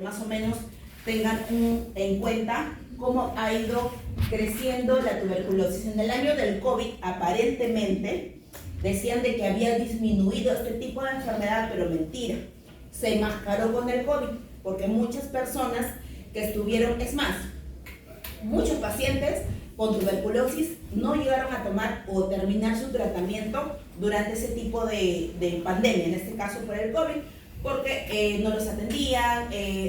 más o menos tengan en cuenta cómo ha ido creciendo la tuberculosis. En el año del COVID, aparentemente, decían de que había disminuido este tipo de enfermedad, pero mentira. Se enmascaró con el COVID, porque muchas personas que estuvieron, es más, muchos pacientes con tuberculosis no llegaron a tomar o terminar su tratamiento durante ese tipo de pandemia, en este caso por el COVID, porque no los atendían,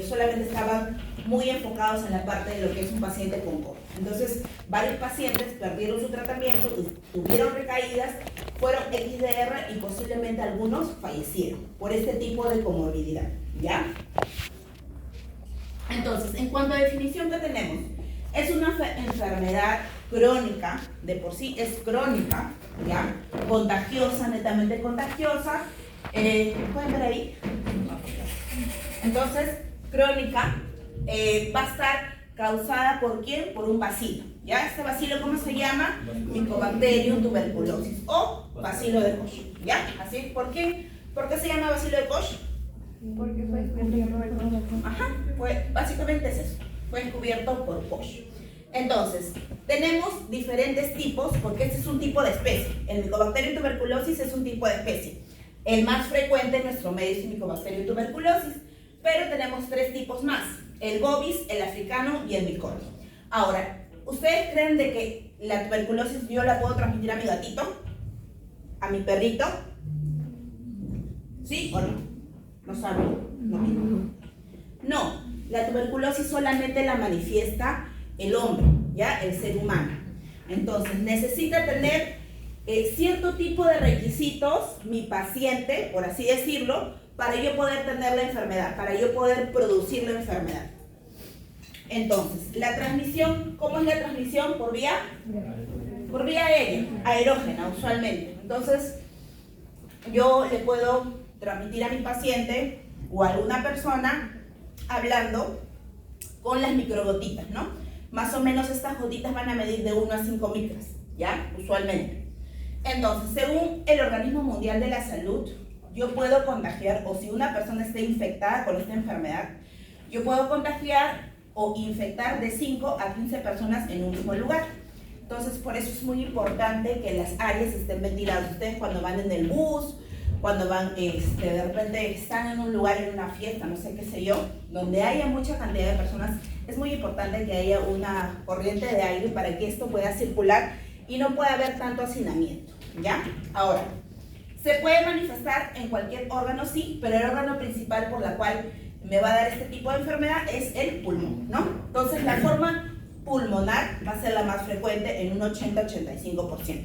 solamente estaban muy enfocados en la parte de lo que es un paciente con COVID. Entonces, varios pacientes perdieron su tratamiento, tuvieron recaídas, fueron XDR y posiblemente algunos fallecieron por este tipo de comorbilidad, ¿ya? Entonces, en cuanto a definición que tenemos, es una enfermedad crónica, de por sí es crónica, ¿ya? Contagiosa, netamente contagiosa. ¿Pueden ver ahí? Entonces, crónica va a estar causada ¿por quién? Por un bacilo, ¿ya? Este bacilo, ¿cómo se llama? Mycobacterium tuberculosis o bacilo de Koch, ¿ya? ¿Así? ¿Por qué? ¿Por qué se llama bacilo de Koch? Porque fue descubierto por Koch. Ajá, básicamente es eso, fue descubierto por Koch. Entonces, tenemos diferentes tipos, porque este es un tipo de especie. El Mycobacterium tuberculosis es un tipo de especie. El más frecuente en nuestro medio es el Mycobacterium tuberculosis, pero tenemos tres tipos más: el bovis, el africano y el mycorrhiza. Ahora, ¿ustedes creen de que la tuberculosis yo la puedo transmitir a mi gatito? ¿A mi perrito? ¿Sí o no? ¿No saben? No, la tuberculosis solamente la manifiesta el hombre, ¿ya? El ser humano. Entonces, necesita tener cierto tipo de requisitos, mi paciente, por así decirlo, para yo poder tener la enfermedad, para yo poder producir la enfermedad. Entonces, la transmisión, ¿cómo es la transmisión? Por vía aérea, aerógena usualmente. Entonces, yo le puedo transmitir a mi paciente o a alguna persona hablando con las microgotitas, ¿no? Más o menos estas gotitas van a medir de 1 a 5 micras, ¿ya? Usualmente. Entonces, según el Organismo Mundial de la Salud, yo puedo contagiar, o si una persona está infectada con esta enfermedad, yo puedo contagiar o infectar de 5 a 15 personas en un mismo lugar. Entonces, por eso es muy importante que las áreas estén ventiladas. Ustedes cuando van en el bus, cuando van, de repente están en un lugar, en una fiesta, no sé qué sé yo, donde haya mucha cantidad de personas, es muy importante que haya una corriente de aire para que esto pueda circular y no pueda haber tanto hacinamiento, ¿ya? Ahora, ¿se puede manifestar en cualquier órgano? Sí, pero el órgano principal por la cual me va a dar este tipo de enfermedad es el pulmón, ¿no? Entonces, la forma pulmonar va a ser la más frecuente en un 80-85%.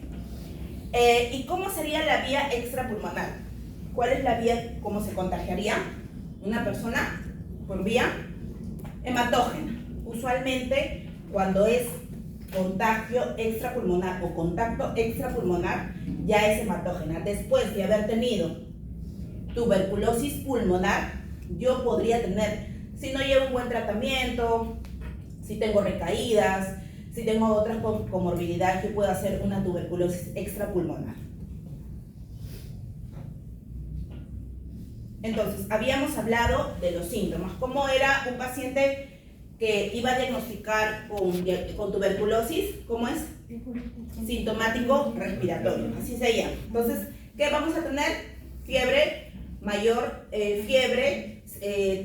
¿Y cómo sería la vía extrapulmonar? ¿Cuál es la vía, cómo se contagiaría una persona? Por vía hematógena. Usualmente, cuando es contagio extrapulmonar o contacto extrapulmonar, ya es hematógena. Después de haber tenido tuberculosis pulmonar, yo podría tener, si no llevo un buen tratamiento, si tengo recaídas, si tengo otras comorbilidades, yo puedo hacer una tuberculosis extrapulmonar. Entonces, habíamos hablado de los síntomas. ¿Cómo era un paciente que iba a diagnosticar con tuberculosis? ¿Cómo es? Sintomático respiratorio, así se llama. Entonces, ¿qué vamos a tener? Fiebre mayor,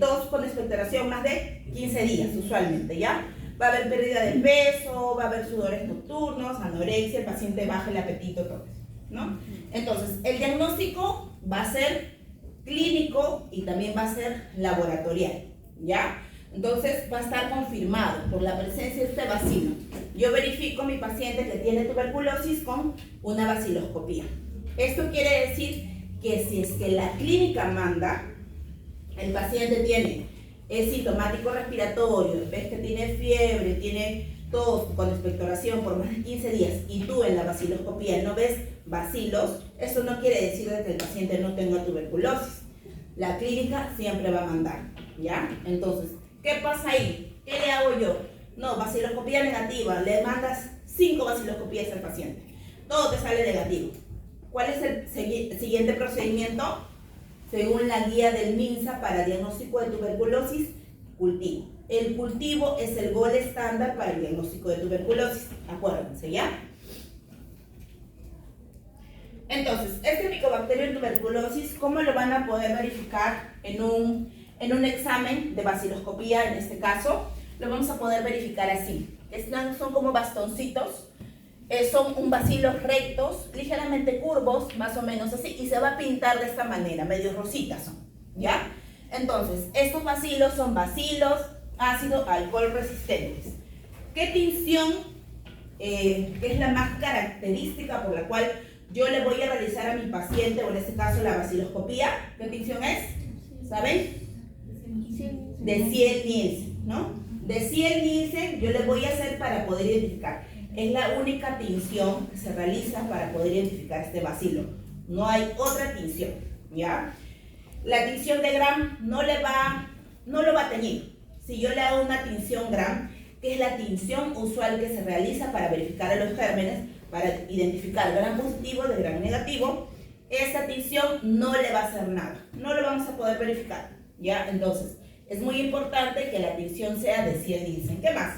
tos con expectoración más de 15 días usualmente, ¿ya? Va a haber pérdida de peso, va a haber sudores nocturnos, anorexia, el paciente baja el apetito, todo eso, ¿no? Entonces, el diagnóstico va a ser clínico y también va a ser laboratorial, ¿ya? Entonces va a estar confirmado por la presencia de este bacilo. Yo verifico a mi paciente que tiene tuberculosis con una baciloscopía. Esto quiere decir que si es que la clínica manda, el paciente es sintomático respiratorio, ves que tiene fiebre, tiene tos con expectoración por más de 15 días y tú en la baciloscopía no ves bacilos, eso no quiere decir que el paciente no tenga tuberculosis. La clínica siempre va a mandar, ¿ya? Entonces, ¿qué pasa ahí? ¿Qué le hago yo? No, baciloscopía negativa, le mandas 5 baciloscopías al paciente, todo te sale negativo. ¿Cuál es el siguiente procedimiento? Según la guía del MINSA para diagnóstico de tuberculosis, cultivo. El cultivo es el gold estándar para el diagnóstico de tuberculosis, acuérdense, ¿ya? Entonces, este Mycobacterium tuberculosis, ¿cómo lo van a poder verificar en un examen de baciloscopía, en este caso? Lo vamos a poder verificar así. Son como bastoncitos, son un bacilos rectos, ligeramente curvos, más o menos así, y se va a pintar de esta manera, medio rositas son, ¿ya? Entonces, estos bacilos son bacilos ácido alcohol resistentes. ¿Qué tinción es la más característica por la cual yo le voy a realizar a mi paciente, o en este caso la baciloscopía? ¿Qué tinción es? ¿Saben? De Ciel-Nielsen, ¿no? De Ciel-Nielsen yo le voy a hacer para poder identificar. Es la única tinción que se realiza para poder identificar este bacilo. No hay otra tinción, ¿ya? La tinción de Gram no lo va a teñir. Si yo le hago una tinción Gram, que es la tinción usual que se realiza para verificar a los gérmenes, para identificar Gram positivo de Gram negativo, esa tinción no le va a hacer nada. No lo vamos a poder verificar, ¿ya? Entonces, es muy importante que la tinción sea de Ciel-Nielsen. ¿Qué más?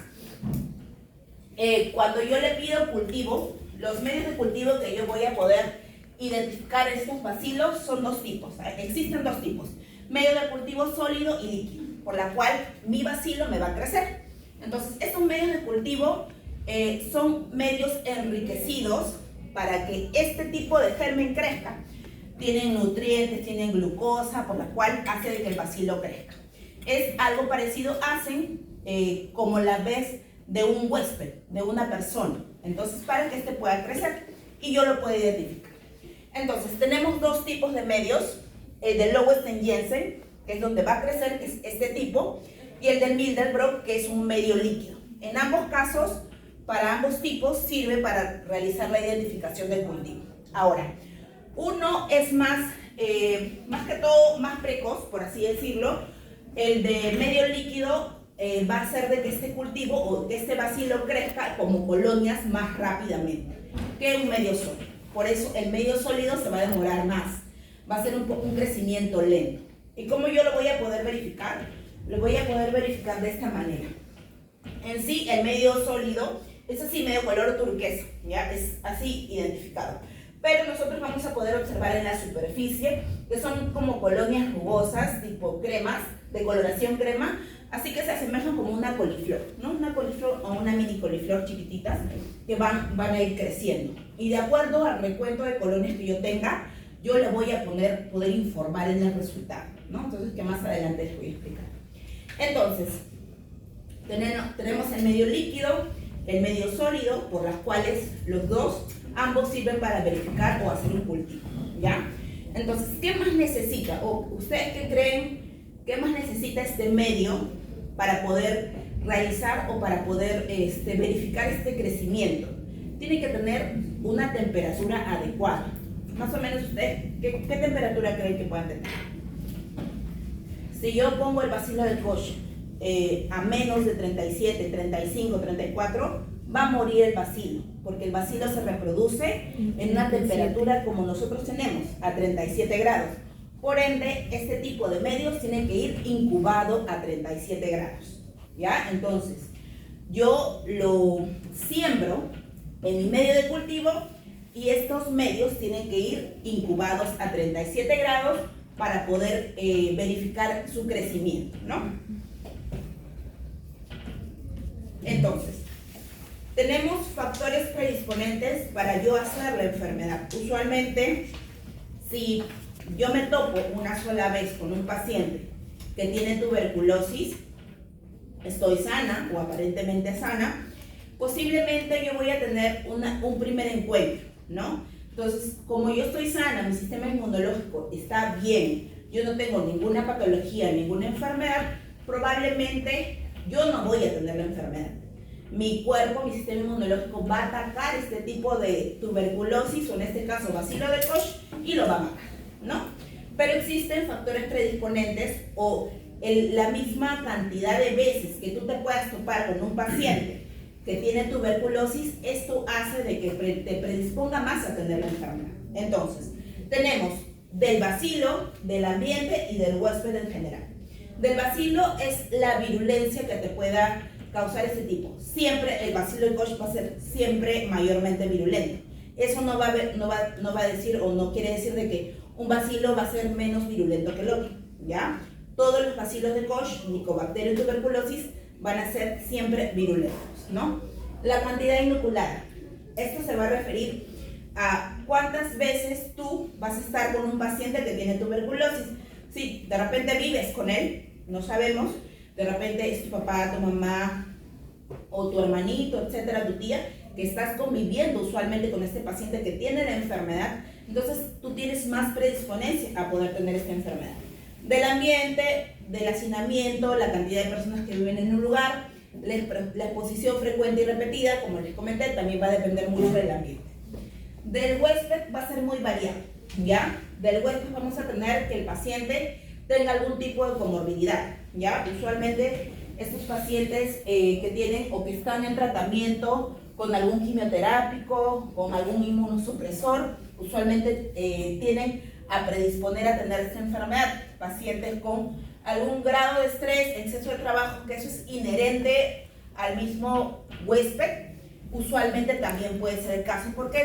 Cuando yo le pido cultivo, los medios de cultivo que yo voy a poder identificar estos bacilos son dos tipos. Existen dos tipos: medio de cultivo sólido y líquido, por la cual mi bacilo me va a crecer. Entonces, estos medios de cultivo son medios enriquecidos para que este tipo de germen crezca. Tienen nutrientes, tienen glucosa, por la cual hace de que el bacilo crezca. Es algo parecido, hacen como la vez de un huésped, de una persona. Entonces, para que este pueda crecer y yo lo pueda identificar. Entonces, tenemos dos tipos de medios: el del Lowenstein-Jensen, que es donde va a crecer, que es este tipo, y el del Mildenbrock, que es un medio líquido. En ambos casos, para ambos tipos, sirve para realizar la identificación del cultivo. Ahora, uno es más que todo, más precoz, por así decirlo. El de medio líquido va a hacer de que este cultivo o que este bacilo crezca como colonias más rápidamente que un medio sólido. Por eso el medio sólido se va a demorar más, va a ser un crecimiento lento. ¿Y cómo yo lo voy a poder verificar? Lo voy a poder verificar de esta manera. En sí, el medio sólido es así, medio color turquesa, ¿ya? Es así identificado. Pero nosotros vamos a poder observar en la superficie que son como colonias rugosas, tipo cremas, de coloración crema, así que se asemejan como una coliflor, ¿no? Una coliflor o una mini coliflor chiquititas que van a ir creciendo. Y de acuerdo al recuento de colonias que yo tenga, yo le voy a poder informar en el resultado, ¿no? Entonces, que más adelante les voy a explicar. Entonces, tenemos el medio líquido, el medio sólido, por las cuales los dos, ambos sirven para verificar o hacer un cultivo, ¿ya? Entonces, ¿qué más necesita? ¿O ustedes qué creen? ¿Qué más necesita este medio para poder realizar o para poder verificar este crecimiento? Tiene que tener una temperatura adecuada. Más o menos ustedes, ¿qué temperatura creen que puedan tener? Si yo pongo el bacilo de Koch a menos de 37, 35, 34, va a morir el bacilo, porque el bacilo se reproduce en una temperatura como nosotros tenemos, a 37 grados. Por ende, este tipo de medios tienen que ir incubado a 37 grados, ¿ya? Entonces, yo lo siembro en mi medio de cultivo y estos medios tienen que ir incubados a 37 grados para poder verificar su crecimiento, ¿no? Entonces, tenemos factores predisponentes para yo hacer la enfermedad. Usualmente, si yo me topo una sola vez con un paciente que tiene tuberculosis, estoy sana o aparentemente sana, posiblemente yo voy a tener un primer encuentro, ¿no? Entonces, como yo estoy sana, mi sistema inmunológico está bien, yo no tengo ninguna patología, ninguna enfermedad, probablemente yo no voy a tener la enfermedad. Mi cuerpo, mi sistema inmunológico va a atacar este tipo de tuberculosis, o en este caso bacilo de Koch, y lo va a matar, ¿no? Pero existen factores predisponentes o la misma cantidad de veces que tú te puedas topar con un paciente que tiene tuberculosis, esto hace de que te predisponga más a tener la enfermedad. Entonces, tenemos del bacilo, del ambiente y del huésped en general. del bacilo es la virulencia que te pueda causar este tipo. Siempre el bacilo de Koch va a ser siempre mayormente virulento. Eso no va a decir o no quiere decir de que un bacilo va a ser menos virulento que el otro, ¿ya? Todos los bacilos de Koch, Mycobacterium tuberculosis, van a ser siempre virulentos, ¿no? La cantidad inoculada. Esto se va a referir a cuántas veces tú vas a estar con un paciente que tiene tuberculosis. Si de repente vives con él, no sabemos, de repente es tu papá, tu mamá o tu hermanito, etcétera, tu tía, que estás conviviendo usualmente con este paciente que tiene la enfermedad, entonces tú tienes más predisponencia a poder tener esta enfermedad. Del ambiente, del hacinamiento, la cantidad de personas que viven en un lugar, la exposición frecuente y repetida, como les comenté, también va a depender mucho del ambiente. Del huésped va a ser muy variado, ¿ya? Del huésped vamos a tener que el paciente tenga algún tipo de comorbilidad, ¿ya? Usualmente estos pacientes que tienen o que están en tratamiento con algún quimioterápico, con algún inmunosupresor, usualmente tienen a predisponer a tener esta enfermedad. Pacientes con algún grado de estrés, exceso de trabajo, que eso es inherente al mismo huésped, usualmente también puede ser el caso porque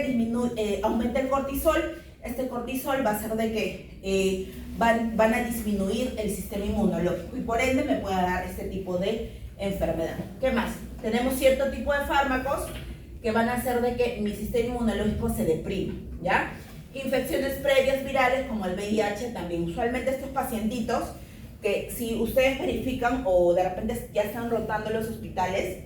aumenta el cortisol. Este cortisol va a hacer de que van a disminuir el sistema inmunológico y por ende me pueda dar este tipo de enfermedad. ¿Qué más? Tenemos cierto tipo de fármacos que van a hacer de que mi sistema inmunológico se deprima, ¿ya? Infecciones previas virales como el VIH también. Usualmente estos pacientitos que si ustedes verifican o de repente ya están rotando los hospitales,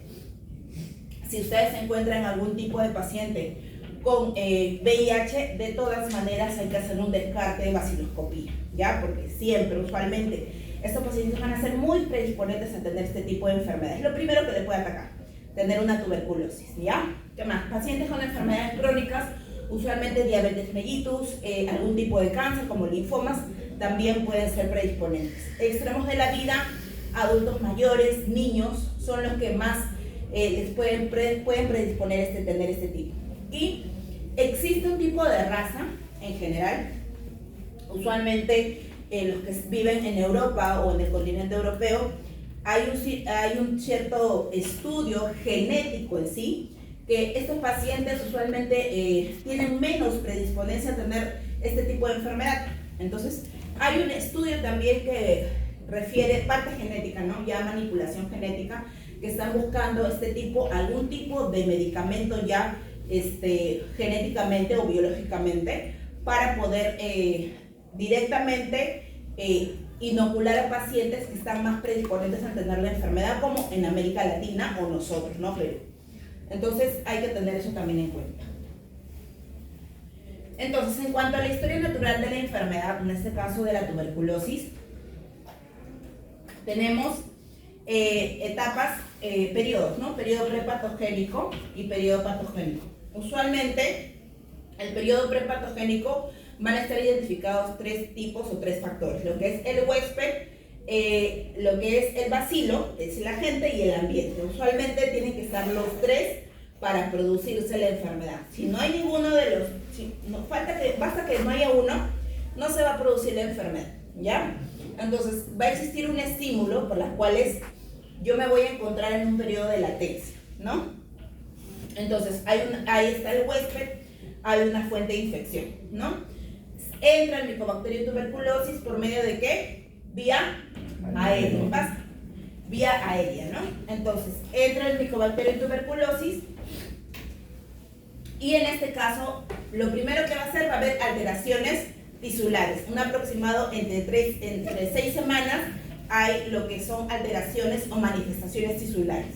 si ustedes encuentran algún tipo de paciente con VIH, de todas maneras hay que hacer un descarte de baciloscopía, ¿ya? Porque siempre, usualmente, estos pacientes van a ser muy predisponentes a tener este tipo de enfermedades. Lo primero que le puede atacar, tener una tuberculosis, ¿ya? ¿Qué más? Pacientes con enfermedades crónicas, usualmente diabetes mellitus, algún tipo de cáncer como linfomas, también pueden ser predisponentes. Extremos de la vida, adultos mayores, niños, son los que más les pueden predisponer tener este tipo. Y existe un tipo de raza en general, usualmente los que viven en Europa o en el continente europeo, hay un cierto estudio genético en sí, que estos pacientes usualmente tienen menos predisponencia a tener este tipo de enfermedad. Entonces, hay un estudio también que refiere parte genética, ¿no? Ya manipulación genética, que están buscando algún tipo de medicamento ya genéticamente o biológicamente para poder directamente inocular a pacientes que están más predisponentes a tener la enfermedad, como en América Latina o nosotros, ¿no? Perú. Entonces hay que tener eso también en cuenta. Entonces, en cuanto a la historia natural de la enfermedad, en este caso de la tuberculosis, tenemos etapas, periodos, ¿no? Periodo prepatogénico y periodo patogénico. Usualmente, el periodo prepatogénico van a estar identificados tres tipos o tres factores: lo que es el huésped, lo que es el bacilo, es el agente, y el ambiente. Usualmente tienen que estar los tres para producirse la enfermedad. Si no hay ninguno de los, basta que no haya uno, no se va a producir la enfermedad, ¿ya? Entonces va a existir un estímulo por las cuales yo me voy a encontrar en un periodo de latencia, ¿no? Entonces ahí está el huésped, hay una fuente de infección, ¿no? Entra el Mycobacterium tuberculosis por medio de ¿qué? Vía aérea, pasa. Vía aérea, ¿no? Entonces entra el Mycobacterium tuberculosis y en este caso lo primero que va a hacer, va a haber alteraciones tisulares. Un aproximado entre 6 semanas hay lo que son alteraciones o manifestaciones tisulares.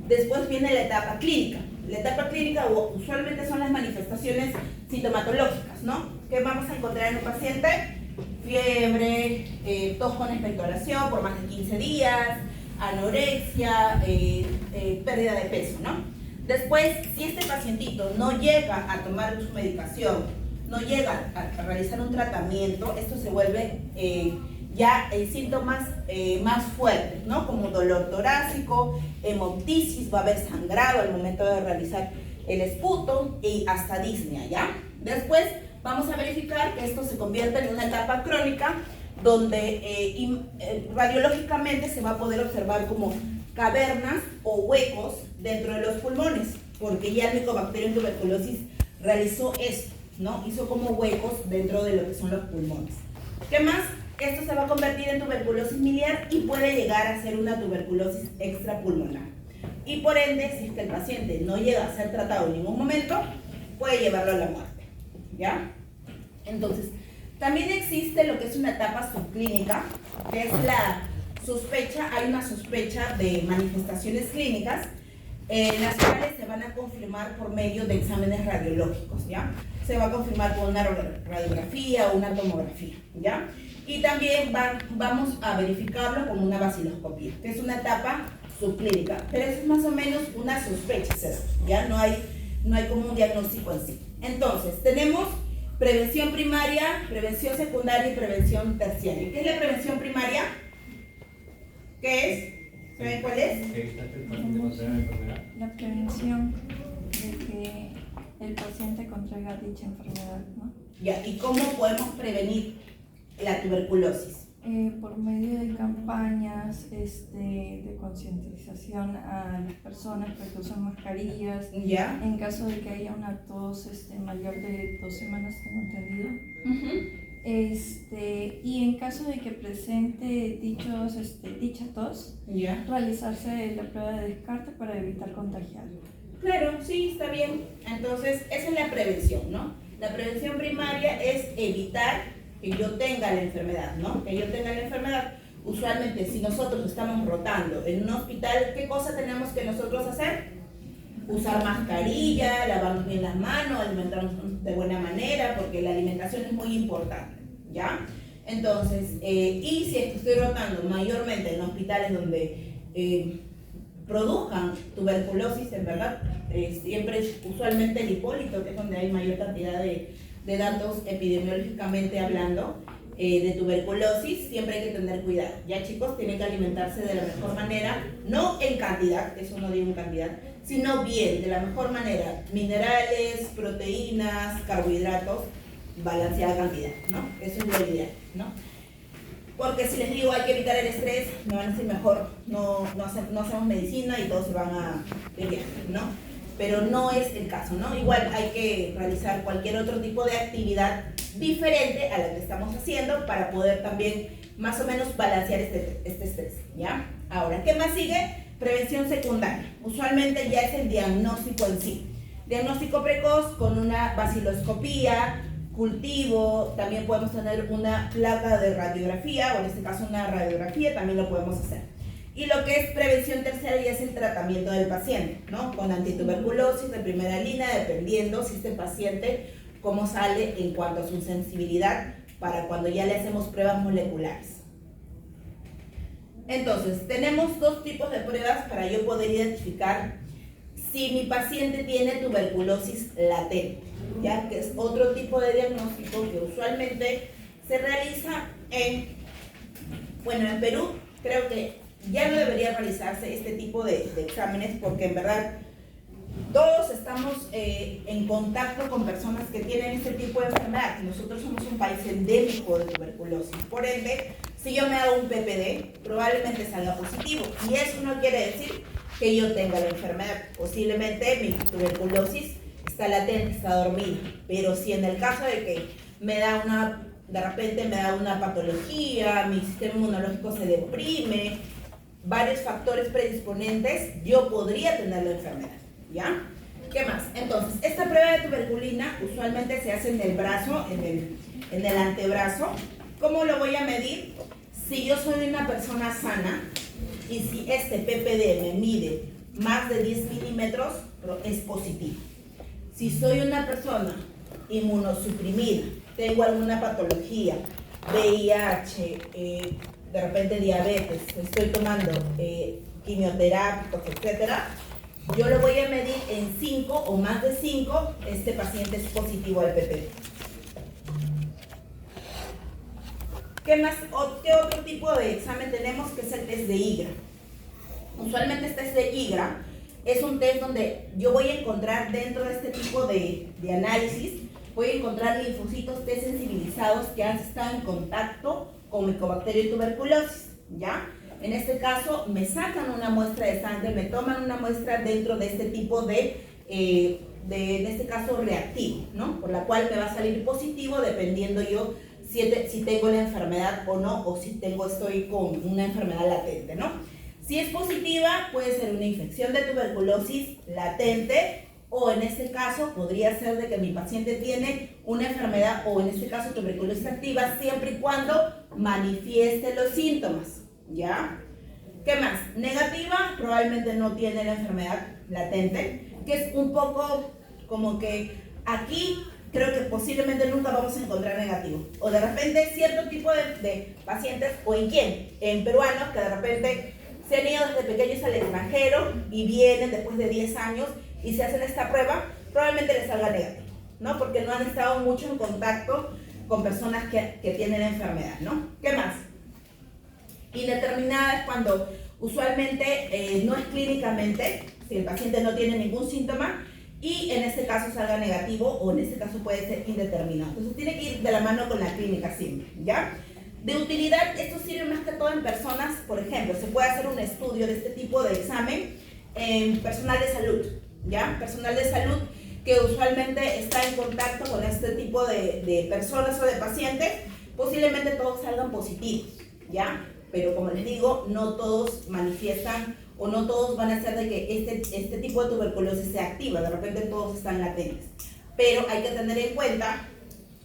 Después viene la etapa clínica. La etapa clínica usualmente son las manifestaciones sintomatológicas, ¿no? ¿Qué vamos a encontrar en un paciente? Fiebre, tos con expectoración por más de 15 días, anorexia, pérdida de peso, ¿no? Después, si este pacientito no llega a tomar su medicación, no llega a realizar un tratamiento, esto se vuelve ya síntomas más fuertes, ¿no? Como dolor torácico, hemoptisis, va a haber sangrado al momento de realizar el esputo y hasta disnea, ¿ya? Después vamos a verificar que esto se convierte en una etapa crónica, donde radiológicamente se va a poder observar como cavernas o huecos dentro de los pulmones, porque ya el Mycobacterium tuberculosis realizó esto, ¿no? Hizo como huecos dentro de lo que son los pulmones. ¿Qué más? Esto se va a convertir en tuberculosis miliar y puede llegar a ser una tuberculosis extrapulmonar. Y por ende, si es que el paciente no llega a ser tratado en ningún momento, puede llevarlo a la muerte, ¿ya? Entonces, también existe lo que es una etapa subclínica, que es la sospecha, hay una sospecha de manifestaciones clínicas, las cuales se van a confirmar por medio de exámenes radiológicos, ¿ya? Se va a confirmar con una radiografía o una tomografía, ¿ya? Y también vamos a verificarlo con una baciloscopía, que es una etapa subclínica, pero es más o menos una sospecha, ¿ya? No hay como un diagnóstico en sí. Entonces, tenemos prevención primaria, prevención secundaria y prevención terciaria. ¿Qué es la prevención primaria? ¿Qué es? ¿Saben cuál es? La prevención de que el paciente contraiga dicha enfermedad, ¿no? Ya, ¿y cómo podemos prevenir la tuberculosis? Por medio de campañas de concientización a las personas para que usen mascarillas. ¿Ya? En caso de que haya una tos mayor de 2 semanas, tengo entendido. Y en caso de que presente dicha tos, ¿Ya? realizarse la prueba de descarte para evitar contagiarlo. Claro, sí, está bien. Entonces, esa es la prevención, ¿no? La prevención primaria es evitar que yo tenga la enfermedad, ¿no? Que yo tenga la enfermedad. Usualmente, si nosotros estamos rotando en un hospital, ¿qué cosa tenemos que nosotros hacer? Usar mascarilla, lavarnos bien las manos, alimentarnos de buena manera, porque la alimentación es muy importante, ¿ya? Entonces, y si es que estoy rotando mayormente en hospitales donde produzcan tuberculosis, en verdad, siempre usualmente el Hipólito, que es donde hay mayor cantidad de datos epidemiológicamente hablando, de tuberculosis, siempre hay que tener cuidado. Ya, chicos, tienen que alimentarse de la mejor manera, no en cantidad, eso no digo en cantidad, sino bien, de la mejor manera, minerales, proteínas, carbohidratos, balanceada cantidad, ¿no? Eso es lo ideal, ¿no? Porque si les digo hay que evitar el estrés, me van a decir mejor no hacemos medicina y todos se van de viaje, ¿no? Pero no es el caso, ¿no? Igual hay que realizar cualquier otro tipo de actividad diferente a la que estamos haciendo para poder también más o menos balancear este estrés, ¿ya? Ahora, ¿qué más sigue? Prevención secundaria. Usualmente ya es el diagnóstico en sí. Diagnóstico precoz con una baciloscopía, cultivo, también podemos tener una placa de radiografía, o en este caso una radiografía, también lo podemos hacer. Y lo que es prevención terciaria es el tratamiento del paciente, ¿no? Con antituberculosis de primera línea, dependiendo si este paciente cómo sale en cuanto a su sensibilidad para cuando ya le hacemos pruebas moleculares. Entonces, tenemos dos tipos de pruebas para yo poder identificar si mi paciente tiene tuberculosis latente, ya que es otro tipo de diagnóstico que usualmente se realiza en Perú. Creo que ya no debería realizarse este tipo de exámenes porque en verdad todos estamos en contacto con personas que tienen este tipo de enfermedad. Nosotros somos un país endémico de tuberculosis. Por ende, si yo me hago un PPD, probablemente salga positivo. Y eso no quiere decir que yo tenga la enfermedad. Posiblemente mi tuberculosis está latente, está dormida. Pero si en el caso de que de repente me da una patología, mi sistema inmunológico se deprime, varios factores predisponentes, yo podría tener la enfermedad. ¿Ya? ¿Qué más? Entonces, esta prueba de tuberculina usualmente se hace en el brazo, en el antebrazo. ¿Cómo lo voy a medir? Si yo soy una persona sana y si este PPD me mide más de 10 milímetros, es positivo. Si soy una persona inmunosuprimida, tengo alguna patología, VIH, de repente diabetes, estoy tomando quimioterápicos, etcétera, yo lo voy a medir en 5 o más de 5, este paciente es positivo al PPD. ¿Qué más? ¿Qué otro tipo de examen tenemos? Que es el test de IGRA. Usualmente este test de IGRA es un test donde yo voy a encontrar dentro de este tipo de análisis, voy a encontrar linfocitos T sensibilizados que han estado en contacto con Mycobacterium tuberculosis, ¿ya? En este caso, me sacan una muestra de sangre, me toman una muestra dentro de este tipo en este caso, reactivo, ¿no? Por la cual me va a salir positivo dependiendo yo si tengo la enfermedad o no, o si estoy con una enfermedad latente, ¿no? Si es positiva, puede ser una infección de tuberculosis latente, o en este caso podría ser de que mi paciente tiene una enfermedad, o en este caso tuberculosis activa, siempre y cuando manifieste los síntomas, ¿ya? ¿Qué más? Negativa, probablemente no tiene la enfermedad latente, que es un poco como que aquí creo que posiblemente nunca vamos a encontrar negativo. O de repente cierto tipo de pacientes, o en quién, en peruanos que de repente se han ido desde pequeños al extranjero y vienen después de 10 años y se hacen esta prueba, probablemente les salga negativo, ¿no? Porque no han estado mucho en contacto con personas que tienen la enfermedad, ¿no? ¿Qué más? Indeterminada es cuando usualmente no es clínicamente, si el paciente no tiene ningún síntoma, y en este caso salga negativo, o en este caso puede ser indeterminado. Entonces tiene que ir de la mano con la clínica siempre, ¿ya? De utilidad, esto sirve más que todo en personas, por ejemplo, se puede hacer un estudio de este tipo de examen en personal de salud, ¿ya? Personal de salud que usualmente está en contacto con este tipo de personas o de pacientes, posiblemente todos salgan positivos, ¿ya? Pero como les digo, no todos manifiestan o no todos van a ser de que este tipo de tuberculosis sea activa, de repente todos están latentes. Pero hay que tener en cuenta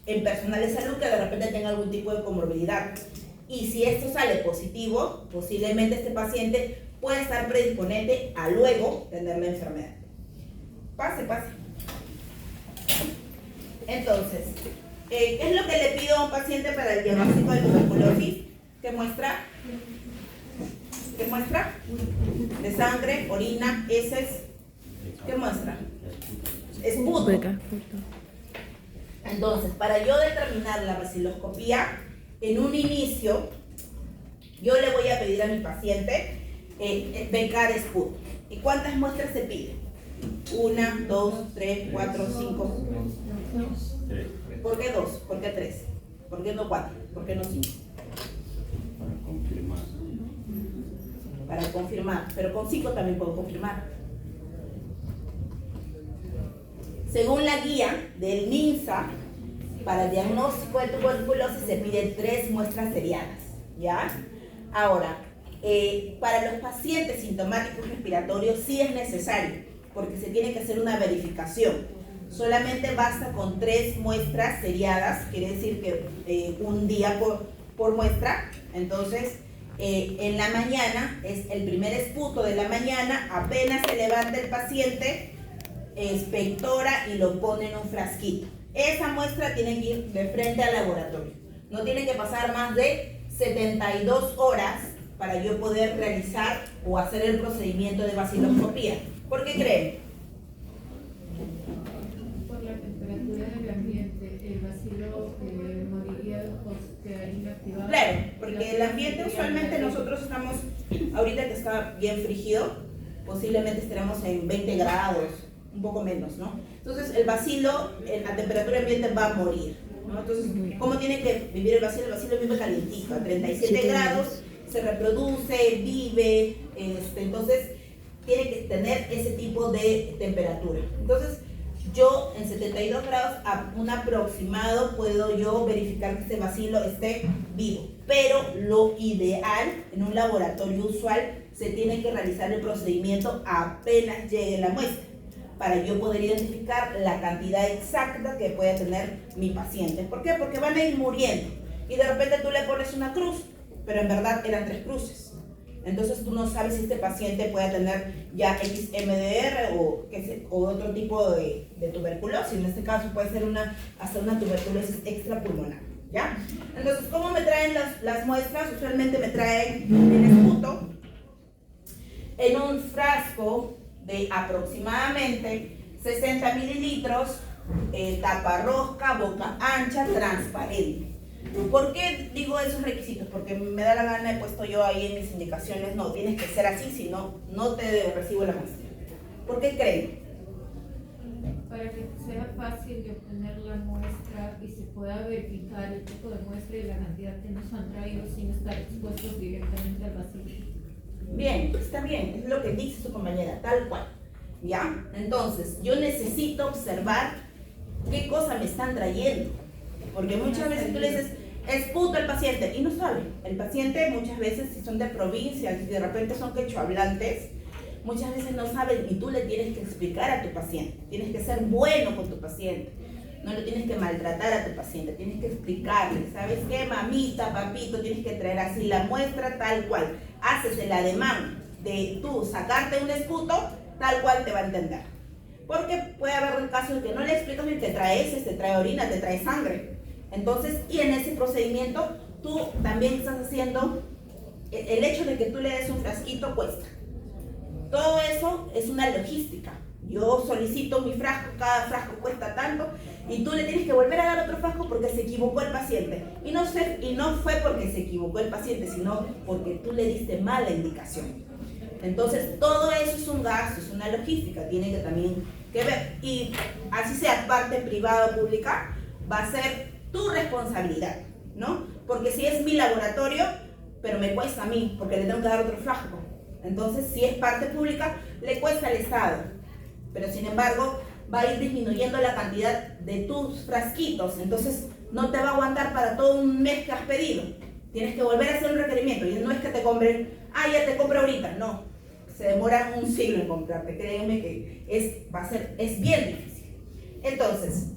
en personal de salud que de repente tenga algún tipo de comorbilidad. Y si esto sale positivo, posiblemente este paciente puede estar predisponente a luego tener la enfermedad. Pase. Entonces, ¿qué es lo que le pido a un paciente para el diagnóstico de tuberculosis? ¿Qué muestra? ¿Qué muestra? De sangre, orina, heces. ¿Qué muestra? Esputo. Entonces, para yo determinar la baciloscopía, en un inicio, yo le voy a pedir a mi paciente becar esputo. ¿Y cuántas muestras se pide? 1, 2, 3, 4, 5. ¿Por qué 2? ¿Por qué 3? ¿Por qué no 4? ¿Por qué no 5? Para confirmar, pero con 5 también puedo confirmar. Según la guía del MINSA, para el diagnóstico de tuberculosis se piden 3 muestras seriadas, ¿ya? Ahora, para los pacientes sintomáticos respiratorios sí es necesario, porque se tiene que hacer una verificación. Solamente basta con 3 muestras seriadas, quiere decir que un día por muestra. Entonces, en la mañana, es el primer esputo de la mañana, apenas se levanta el paciente, expectora y lo pone en un frasquito. Esa muestra tiene que ir de frente al laboratorio. No tiene que pasar más de 72 horas para yo poder realizar o hacer el procedimiento de baciloscopía. ¿Por qué creen? Por la temperatura del ambiente, el bacilo moriría o quedaría inactivado. Claro, porque el ambiente usualmente nosotros estamos, ahorita que está bien frígido, posiblemente estaremos en 20 grados, un poco menos, ¿no? Entonces el bacilo a temperatura ambiente va a morir, ¿no? Entonces, ¿cómo tiene que vivir el bacilo? El bacilo vive calientito, a 37 grados, se reproduce, vive, entonces tiene que tener ese tipo de temperatura. Entonces, yo en 72 grados, a un aproximado, puedo yo verificar que este bacilo esté vivo. Pero lo ideal, en un laboratorio usual, se tiene que realizar el procedimiento apenas llegue la muestra, para yo poder identificar la cantidad exacta que puede tener mi paciente. ¿Por qué? Porque van a ir muriendo. Y de repente tú le pones una cruz, pero en verdad eran 3 cruces. Entonces tú no sabes si este paciente puede tener ya XMDR o otro tipo de tuberculosis. En este caso puede ser hasta una tuberculosis extrapulmonar, ¿ya? Entonces, ¿cómo me traen las muestras? Usualmente me traen el esputo en un frasco de aproximadamente 60 mililitros, taparrosca, boca ancha, transparente. ¿Por qué digo esos requisitos? Porque me da la gana, he puesto yo ahí en mis indicaciones, no, tienes que ser así, si no, no te recibo la muestra. ¿Por qué creen? para que sea fácil de obtener la muestra y se pueda verificar el tipo de muestra y la cantidad que nos han traído sin estar expuestos directamente al bacilo. Bien, está bien, es lo que dice su compañera, tal cual. ¿Ya? Entonces, yo necesito observar qué cosa me están trayendo. Porque muchas veces tú le dices, es puto el paciente, y no sabe. El paciente muchas veces, si son de provincia, si de repente son quechohablantes, muchas veces no saben y tú le tienes que explicar a tu paciente. Tienes que ser bueno con tu paciente. No lo tienes que maltratar a tu paciente, tienes que explicarle, ¿sabes qué? Mamita, papito, tienes que traer así la muestra tal cual. Haces el ademán de tú sacarte un esputo, tal cual te va a entender. Porque puede haber un caso en que no le explicas y te trae heces, te trae orina, te trae sangre. Entonces, y en ese procedimiento, tú también estás haciendo, el hecho de que tú le des un frasquito cuesta. Todo eso es una logística. Yo solicito mi frasco, cada frasco cuesta tanto, y tú le tienes que volver a dar otro frasco porque se equivocó el paciente. Y no fue porque se equivocó el paciente, sino porque tú le diste mala indicación. Entonces, todo eso es un gasto, es una logística, tiene que también que ver. Y así sea parte privada o pública, va a ser tu responsabilidad, ¿no? Porque si es mi laboratorio, pero me cuesta a mí, porque le tengo que dar otro frasco. Entonces, si es parte pública, le cuesta al Estado. Pero sin embargo, va a ir disminuyendo la cantidad de tus frasquitos. Entonces, no te va a aguantar para todo un mes que has pedido. Tienes que volver a hacer un requerimiento. Y no es que te compren, ya te compro ahorita. No, se demora un siglo en comprarte. Créeme que es bien difícil. Entonces,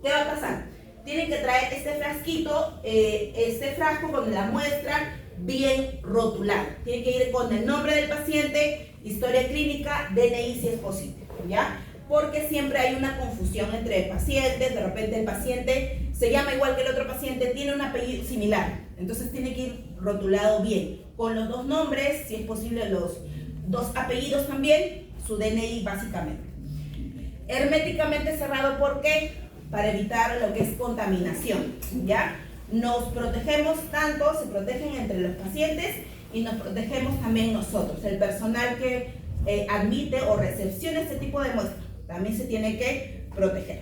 ¿qué va a pasar? Tienen que traer este frasquito, este frasco con la muestra bien rotulada. Tiene que ir con el nombre del paciente, historia clínica, DNI si es posible, ¿ya? Porque siempre hay una confusión entre pacientes, de repente el paciente se llama igual que el otro paciente, tiene un apellido similar, entonces tiene que ir rotulado bien, con los dos nombres, si es posible los dos apellidos también, su DNI básicamente. Herméticamente cerrado, ¿por qué? Para evitar lo que es contaminación, ¿ya? Nos protegemos tanto, se protegen entre los pacientes y nos protegemos también nosotros. El personal que admite o recepciona este tipo de muestras también se tiene que proteger.